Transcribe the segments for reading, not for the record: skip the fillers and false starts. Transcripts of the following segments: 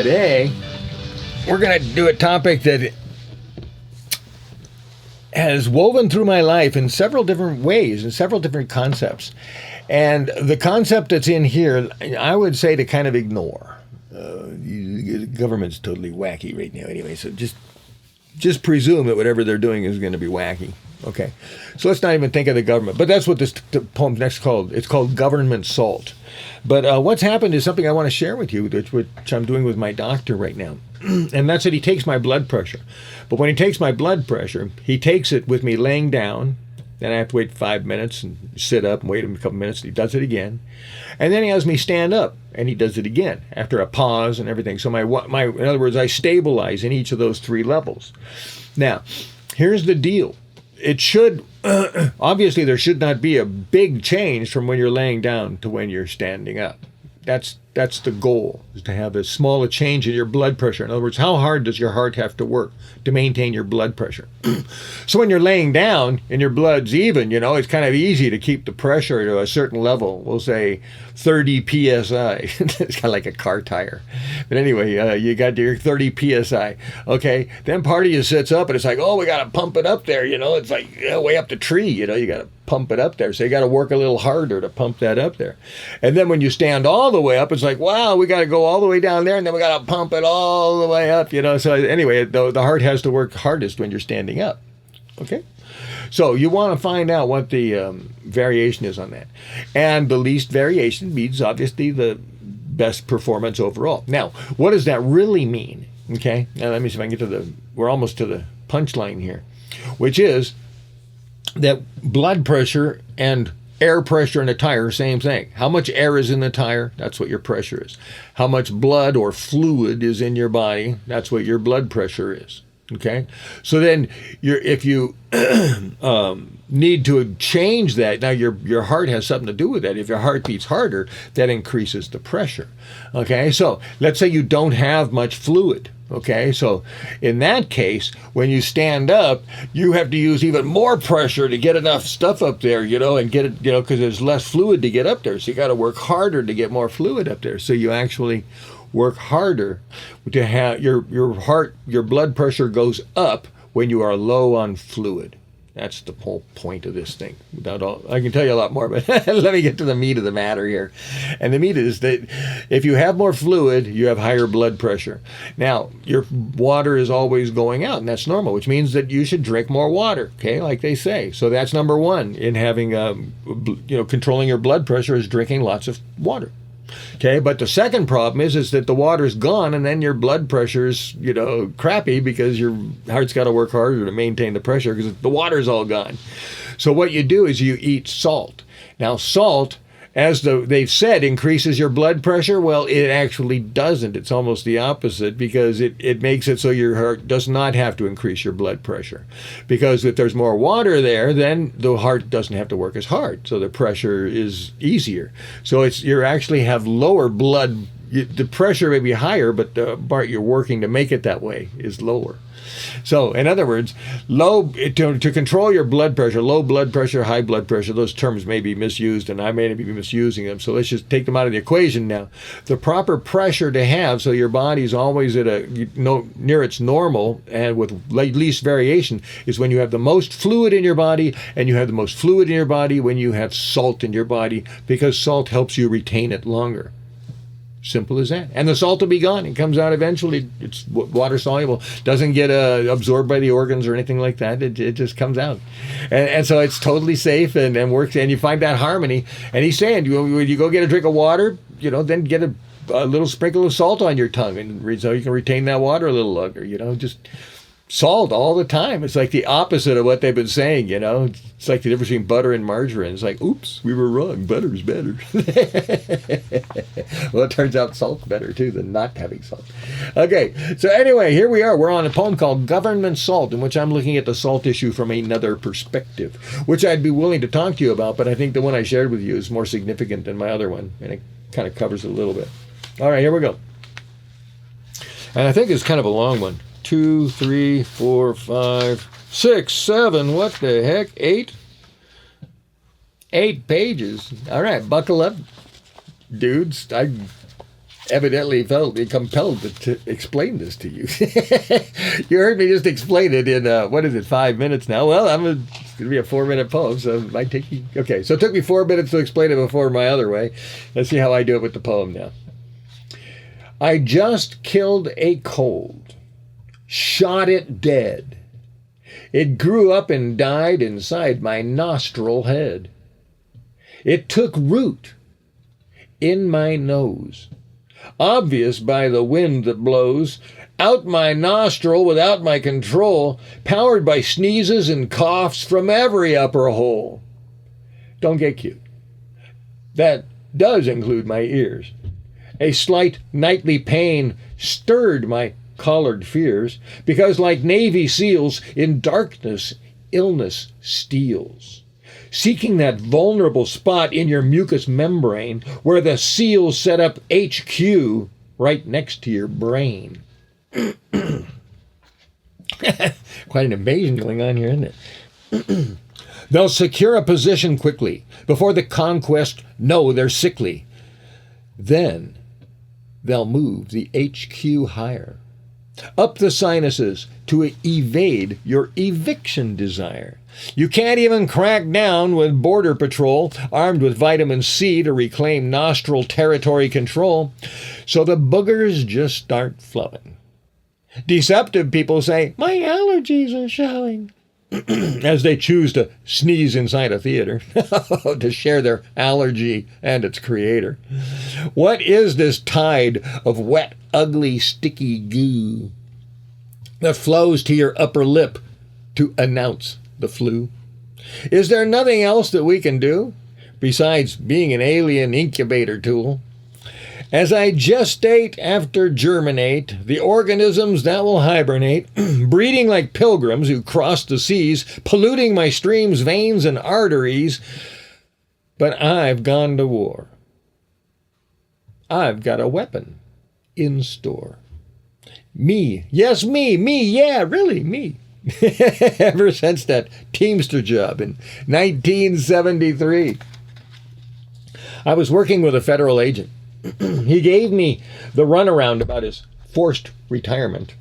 Today, we're going to do a topic that has woven through my life in several different ways, in several different concepts. And the concept that's in here, I would say to kind of ignore. The government's totally wacky right now anyway, so just presume that whatever they're doing is going to be wacky. Okay, so let's not even think of the government. But that's what this poem's next called. It's called Government Salt. But what's happened is something I want to share with you, which I'm doing with my doctor right now. And that's that he takes my blood pressure. But when he takes my blood pressure, he takes it with me laying down. Then I have to wait 5 minutes and sit up and wait a couple minutes. And he does it again. And then he has me stand up, and he does it again after a pause and everything. So in other words, I stabilize in each of those three levels. Now, here's the deal. It should, obviously there should not be a big change from when you're laying down to when you're standing up. That's the goal, is to have as small a change in your blood pressure. In other words, how hard does your heart have to work to maintain your blood pressure? So when you're laying down and your blood's even, it's kind of easy to keep the pressure to a certain level. We'll say 30 PSI. It's kind of like a car tire. But anyway, you got your 30 PSI. Okay, then part of you sits up and it's like, oh, we got to pump it up there. It's like way up the tree. You got to pump it up there. So you got to work a little harder to pump that up there. And then when you stand all the way up, it's like, wow, we got to go all the way down there, and then we got to pump it all the way up, So anyway, the heart has to work hardest when you're standing up. Okay? So you want to find out what the variation is on that. And the least variation means, obviously, the best performance overall. Now, what does that really mean? Okay? Now, let me see if I can get we're almost to the punchline here, which is that blood pressure and air pressure in a tire, same thing. How much air is in the tire? That's what your pressure is. How much blood or fluid is in your body? That's what your blood pressure is. Okay? So then if you need to change that, now your heart has something to do with that. If your heart beats harder, that increases the pressure. Okay? So let's say you don't have much fluid. Okay, so in that case, when you stand up, you have to use even more pressure to get enough stuff up there, and get it, because there's less fluid to get up there. So you got to work harder to get more fluid up there. So you actually work harder to have your blood pressure goes up when you are low on fluid. That's the whole point of this thing. I can tell you a lot more, but let me get to the meat of the matter here. And the meat is that if you have more fluid, you have higher blood pressure. Now, your water is always going out, and that's normal, which means that you should drink more water, okay, like they say. So that's number one in having, controlling your blood pressure is drinking lots of water. Okay, but the second problem is that the water's gone, and then your blood pressure's, crappy because your heart's got to work harder to maintain the pressure because the water's all gone. So what you do is you eat salt. Now, salt, as they've said, increases your blood pressure. Well, it actually doesn't. It's almost the opposite because it makes it so your heart does not have to increase your blood pressure. Because if there's more water there, then the heart doesn't have to work as hard. So the pressure is easier. So you actually have lower blood. The pressure may be higher, but the part you're working to make it that way is lower. So, in other words, to control your blood pressure, low blood pressure, high blood pressure, those terms may be misused, and I may be misusing them. So let's just take them out of the equation now. The proper pressure to have, so your body's always at near its normal and with least variation, is when you have the most fluid in your body, and you have the most fluid in your body when you have salt in your body, because salt helps you retain it longer. Simple as that. And the salt will be gone. It comes out eventually. It's water soluble. Doesn't get absorbed by the organs or anything like that. It just comes out. And so it's totally safe and works. And you find that harmony. And he's saying, when you go get a drink of water, then get a little sprinkle of salt on your tongue. And so you can retain that water a little longer. Just salt all the time. It's like the opposite of what they've been saying, It's like the difference between butter and margarine. It's like, oops, we were wrong. Butter's better. Well, it turns out salt's better, too, than not having salt. Okay, so anyway, here we are. We're on a poem called Government Salt, in which I'm looking at the salt issue from another perspective, which I'd be willing to talk to you about, but I think the one I shared with you is more significant than my other one, and it kind of covers it a little bit. All right, here we go. And I think it's kind of a long one. 2, 3, 4, 5, 6, 7, what the heck? 8 pages. All right, buckle up, dudes. evidently felt compelled to explain this to you. You heard me just explain it in, 5 minutes now? Well, it's going to be a 4-minute poem, so it might take you... Okay, so it took me 4 minutes to explain it before my other way. Let's see how I do it with the poem now. I just killed a cold, shot it dead. It grew up and died inside my nostril head. It took root in my nose, obvious by the wind that blows, out my nostril without my control, powered by sneezes and coughs from every upper hole. Don't get cute. That does include my ears. A slight nightly pain stirred my collared fears, because like Navy SEALs, in darkness illness steals, seeking that vulnerable spot in your mucous membrane where the SEALs set up HQ right next to your brain. Quite an invasion going on here, isn't it? They'll secure a position quickly before the conquest know they're sickly. Then they'll move the HQ higher, up the sinuses to evade your eviction desire. You can't even crack down with Border Patrol, armed with vitamin C to reclaim nostril territory control. So the boogers just start flowing. Deceptive people say, my allergies are showing, as they choose to sneeze inside a theater to share their allergy and its creator. What is this tide of wet, ugly, sticky goo that flows to your upper lip to announce the flu? Is there nothing else that we can do besides being an alien incubator tool? As I gestate after germinate, the organisms that will hibernate, breeding like pilgrims who cross the seas, polluting my streams, veins, and arteries. But I've gone to war. I've got a weapon in store. Me, yes, me, yeah, really, me. Ever since that Teamster job in 1973. I was working with a federal agent. He gave me the runaround about his forced retirement.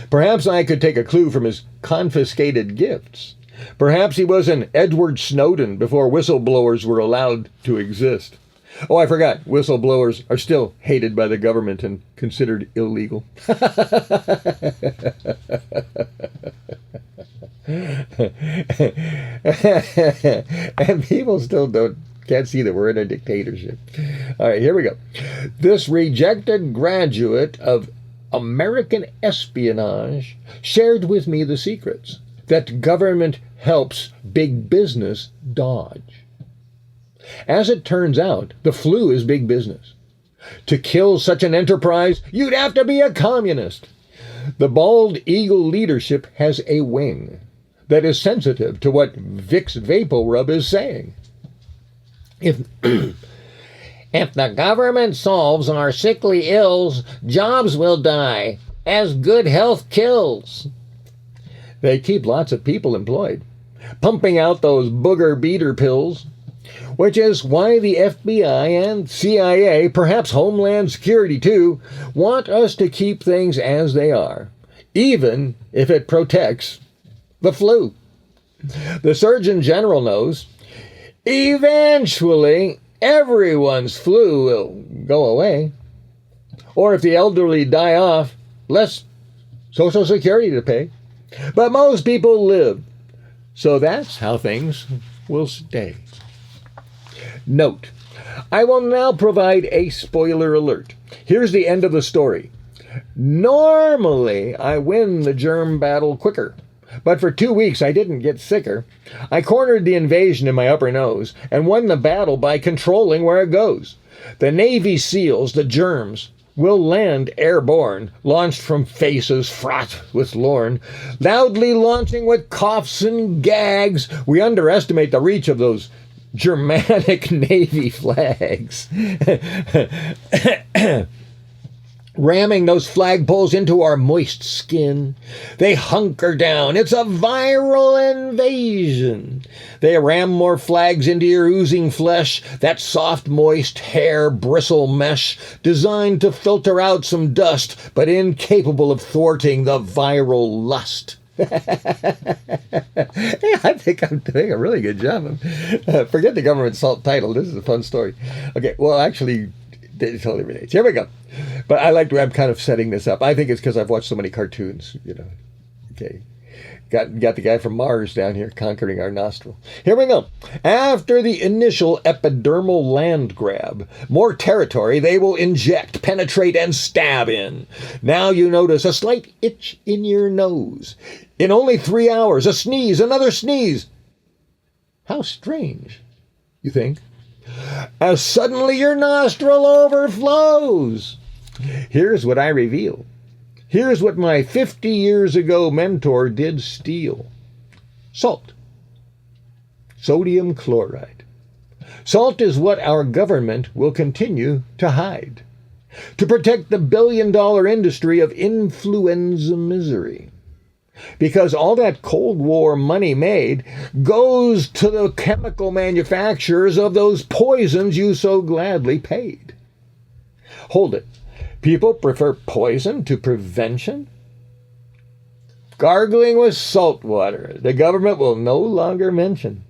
Perhaps I could take a clue from his confiscated gifts. Perhaps he was an Edward Snowden before whistleblowers were allowed to exist. Oh, I forgot. Whistleblowers are still hated by the government and considered illegal. And people still can't see that we're in a dictatorship. All right, here we go. This rejected graduate of American espionage shared with me the secrets that government helps big business dodge. As it turns out, the flu is big business. To kill such an enterprise, you'd have to be a communist. The bald eagle leadership has a wing that is sensitive to what Vicks VapoRub is saying. If the government solves our sickly ills, jobs will die, as good health kills. They keep lots of people employed, pumping out those booger beater pills, which is why the FBI and CIA, perhaps Homeland Security too, want us to keep things as they are, even if it protects the flu. The Surgeon General knows eventually everyone's flu will go away. Or if the elderly die off, less Social Security to pay. But most people live, so that's how things will stay. Note, I will now provide a spoiler alert. Here's the end of the story. Normally, I win the germ battle quicker. But for 2 weeks, I didn't get sicker. I cornered the invasion in my upper nose and won the battle by controlling where it goes. The Navy SEALs, the germs, will land airborne, launched from faces fraught with lorn, loudly launching with coughs and gags. We underestimate the reach of those Germanic Navy flags. ramming those flagpoles into our moist skin. They hunker down. It's a viral invasion. They ram more flags into your oozing flesh, that soft, moist hair bristle mesh designed to filter out some dust, but incapable of thwarting the viral lust. I think I'm doing a really good job. Forget the government salt title. This is a fun story. Okay, well, actually, it totally relates. Here we go. But I like to, I'm kind of setting this up. I think it's because I've watched so many cartoons, you know. Okay. Got the guy from Mars down here conquering our nostril. Here we go. After the initial epidermal land grab, more territory they will inject, penetrate, and stab in. Now you notice a slight itch in your nose. In only 3 hours, a sneeze, another sneeze. How strange, you think? As suddenly your nostril overflows. Here's what I reveal. Here's what my 50 years ago mentor did steal. Salt. Sodium chloride. Salt is what our government will continue to hide to protect the billion-dollar industry of influenza misery. Because all that Cold War money made goes to the chemical manufacturers of those poisons you so gladly paid. Hold it. People prefer poison to prevention? Gargling with salt water, the government will no longer mention.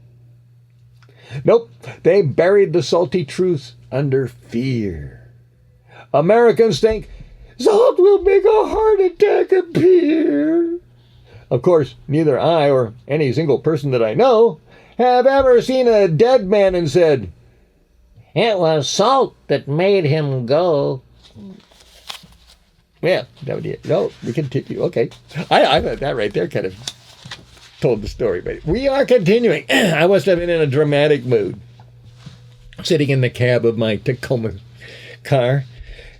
Nope, they buried the salty truth under fear. Americans think salt will make a heart attack appear. Of course, neither I or any single person that I know have ever seen a dead man and said, "It was salt that made him go." Yeah, that would be it. No, we continue. Okay. I thought that right there kind of told the story, but we are continuing. I must have been in a dramatic mood, sitting in the cab of my Tacoma car,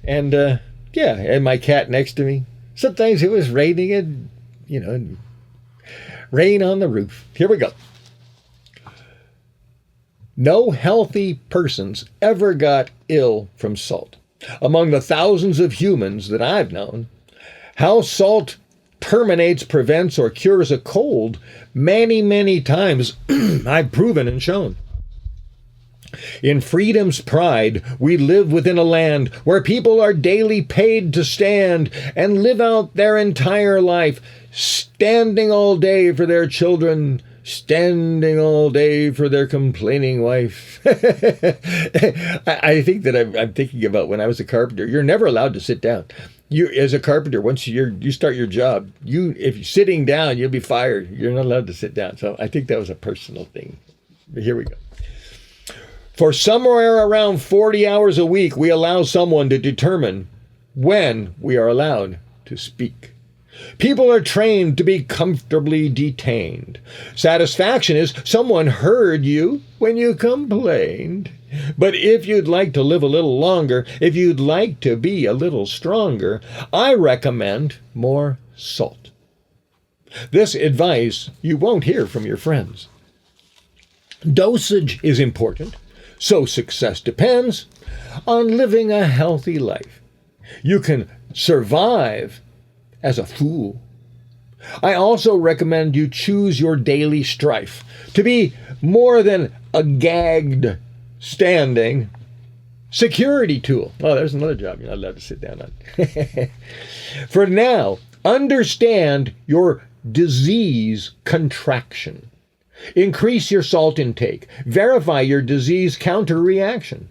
and and my cat next to me. Sometimes it was raining and, rain on the roof. Here we go. No healthy persons ever got ill from salt. Among the thousands of humans that I've known, how salt terminates, prevents, or cures a cold, many, many times I've proven and shown. In freedom's pride, we live within a land where people are daily paid to stand and live out their entire life, standing all day for their children, standing all day for their complaining wife. I think that I'm thinking about when I was a carpenter. You're never allowed to sit down. You, as a carpenter, once you start your job, if you're sitting down, you'll be fired. You're not allowed to sit down. So I think that was a personal thing. But here we go. For somewhere around 40 hours a week, we allow someone to determine when we are allowed to speak. People are trained to be comfortably detained. Satisfaction is someone heard you when you complained. But if you'd like to live a little longer, if you'd like to be a little stronger, I recommend more salt. This advice you won't hear from your friends. Dosage is important, so success depends on living a healthy life. You can survive as a fool. I also recommend you choose your daily strife to be more than a gagged, standing security tool. Oh, there's another job you're not allowed to sit down on. For now, understand your disease contraction. Increase your salt intake. Verify your disease counter-reaction.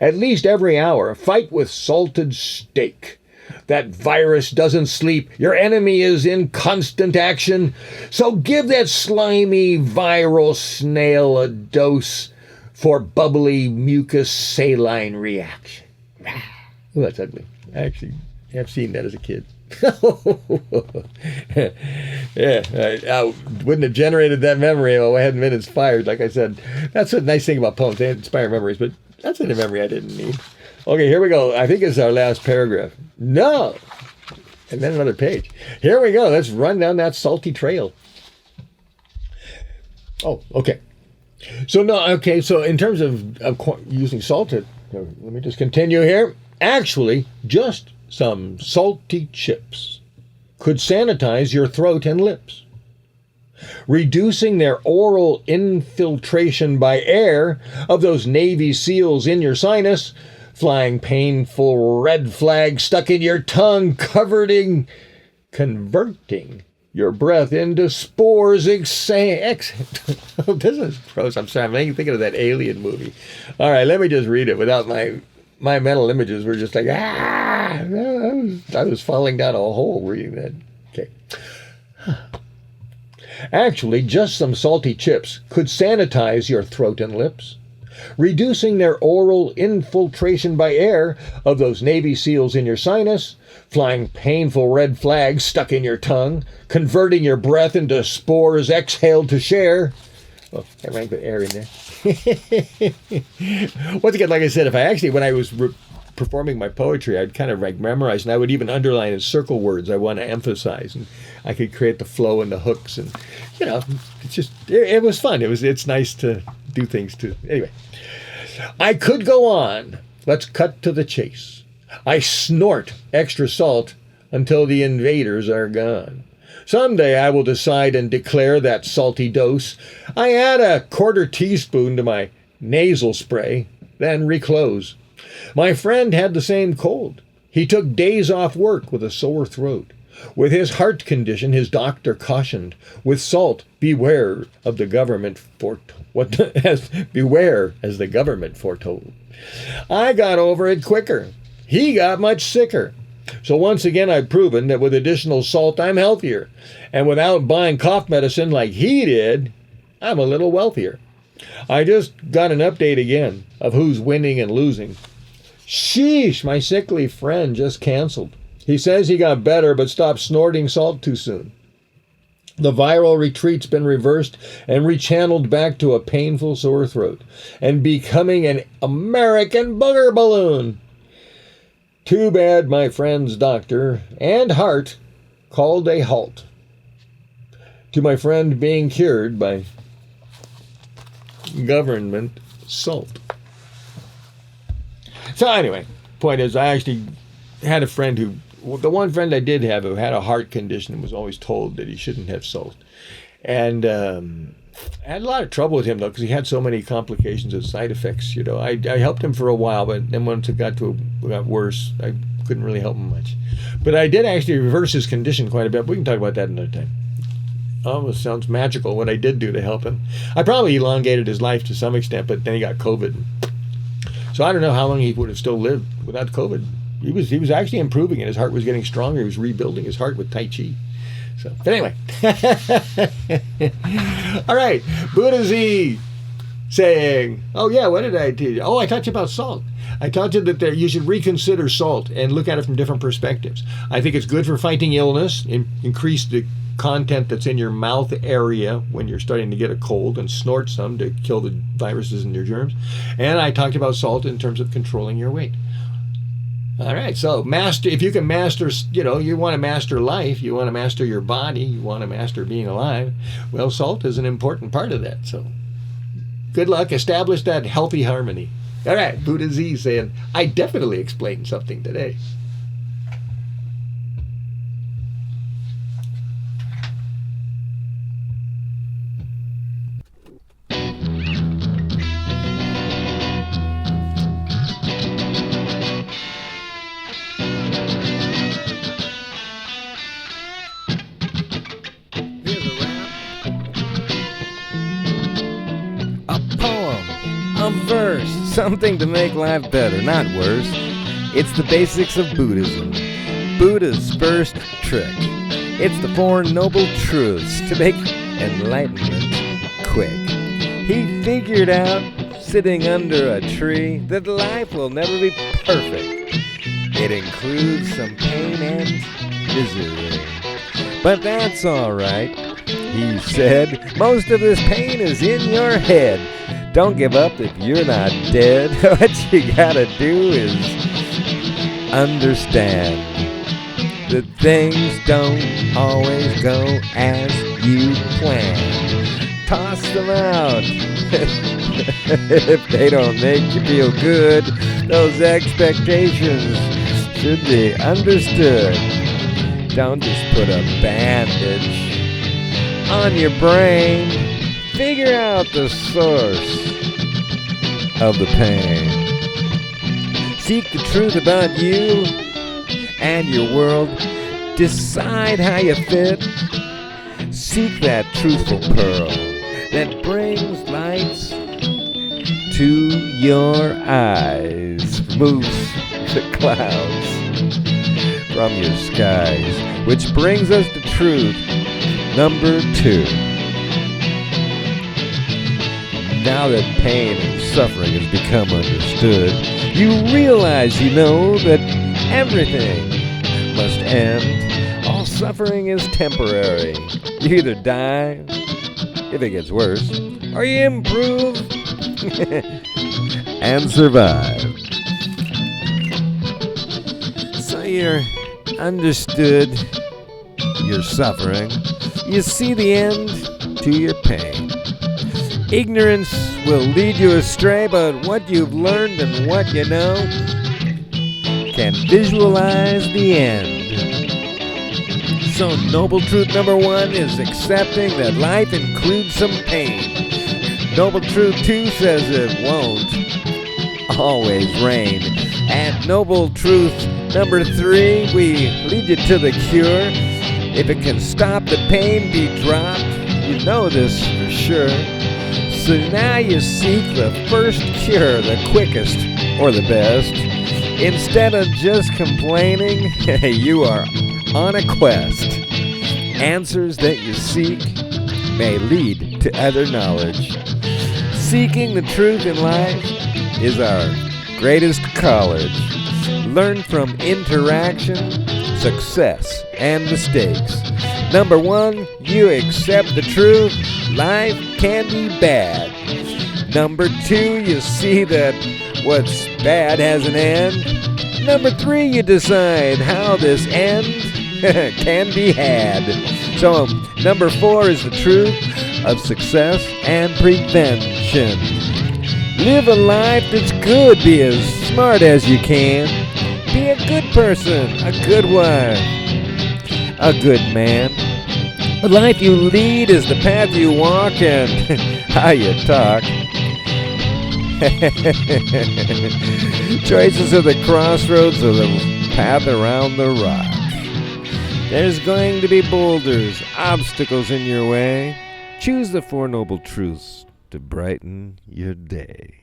At least every hour, fight with salted steak. That virus doesn't sleep. Your enemy is in constant action. So give that slimy viral snail a dose for bubbly mucus saline reaction. Oh, that's ugly. I actually have seen that as a kid. Yeah, I wouldn't have generated that memory if I hadn't been inspired. Like I said, that's a nice thing about poems. They inspire memories, but that's a memory I didn't need. Okay, here we go. I think it's our last paragraph. No! And then another page. Here we go. Let's run down that salty trail. Oh, okay. So in terms of using salt, let me just continue here. Actually, just some salty chips could sanitize your throat and lips, reducing their oral infiltration by air of those Navy SEALs in your sinus, flying painful red flags stuck in your tongue, converting your breath into spores. This is gross. I'm sorry. I'm thinking of that Alien movie. All right, let me just read it without my mental images. Were just like, I was falling down a hole reading that. Okay. Actually, just some salty chips could sanitize your throat and lips, reducing their oral infiltration by air of those Navy SEALs in your sinus, flying painful red flags stuck in your tongue, converting your breath into spores exhaled to share. Oh, I rang with air in there. Once again, like I said, when I was performing my poetry, I'd kind of memorize, and I would even underline and circle words I want to emphasize, and I could create the flow and the hooks, and it was fun. It's nice to do things too. Anyway, I could go on. Let's cut to the chase. I snort extra salt until the invaders are gone. Someday I will decide and declare that salty dose. I add a quarter teaspoon to my nasal spray, then reclose. My friend had the same cold. He took days off work with a sore throat. With his heart condition, his doctor cautioned, with salt, beware of the government beware as the government foretold. I got over it quicker. He got much sicker. So once again, I've proven that with additional salt, I'm healthier. And without buying cough medicine like he did, I'm a little wealthier. I just got an update again of who's winning and losing. Sheesh, my sickly friend just canceled. He says he got better but stopped snorting salt too soon. The viral retreat's been reversed and rechanneled back to a painful sore throat and becoming an American booger balloon. Too bad my friend's doctor and heart called a halt to my friend being cured by government salt. So anyway, point is, I actually had a friend the one friend I did have who had a heart condition and was always told that he shouldn't have salt. And I had a lot of trouble with him, though, because he had so many complications and side effects. I helped him for a while, but then once it got worse, I couldn't really help him much. But I did actually reverse his condition quite a bit. We can talk about that another time. Almost sounds magical what I did do to help him. I probably elongated his life to some extent, but then he got COVID. So I don't know how long he would have still lived without COVID. He was actually improving, and his heart was getting stronger. He was rebuilding his heart with Tai Chi. So, but anyway. All right. Buddha Z saying, oh yeah, what did I do? Oh, I taught you about salt. I taught you that you should reconsider salt and look at it from different perspectives. I think it's good for fighting illness, increase the content that's in your mouth area when you're starting to get a cold, and snort some to kill the viruses and your germs. And I talked about salt in terms of controlling your weight. All right, so if you can master, you want to master life, you want to master your body, you want to master being alive, well, salt is an important part of that. So good luck, establish that healthy harmony. All right, Buddha Z saying, I definitely explained something today. Something to make life better, not worse. It's the basics of Buddhism. Buddha's first trick. It's the Four Noble Truths to make enlightenment quick. He figured out, sitting under a tree, that life will never be perfect. It includes some pain and misery. But that's alright, he said. Most of this pain is in your head. Don't give up if you're not dead. What you gotta do is understand that things don't always go as you plan. Toss them out. If they don't make you feel good, those expectations should be understood. Don't just put a bandage on your brain. Figure out the source of the pain. Seek the truth about you and your world. Decide how you fit. Seek that truthful pearl that brings lights to your eyes. Moves the clouds from your skies. Which brings us to truth number 2. Now that pain and suffering has become understood, you realize that everything must end. All suffering is temporary. You either die, if it gets worse, or you improve and survive. So you're understood your suffering. You see the end to your pain. Ignorance will lead you astray, but what you've learned and what you know can visualize the end. So noble truth number 1 is accepting that life includes some pain. Noble truth 2 says it won't always rain. And noble truth number 3, we lead you to the cure. If it can stop the pain be dropped, you know this for sure. So now you seek the first cure, the quickest or the best. Instead of just complaining, you are on a quest. Answers that you seek may lead to other knowledge. Seeking the truth in life is our greatest college. Learn from interaction, success, and mistakes. Number 1, you accept the truth. Life can be bad. Number 2, you see that what's bad has an end. Number 3, you decide how this end can be had. So number 4 is the truth of success and prevention. Live a life that's good. Be as smart as you can. Be a good person, a good wife, a good man. The life you lead is the path you walk and how you talk. Choices are the crossroads of the path around the rock. There's going to be boulders, obstacles in your way. Choose the 4 noble truths to brighten your day.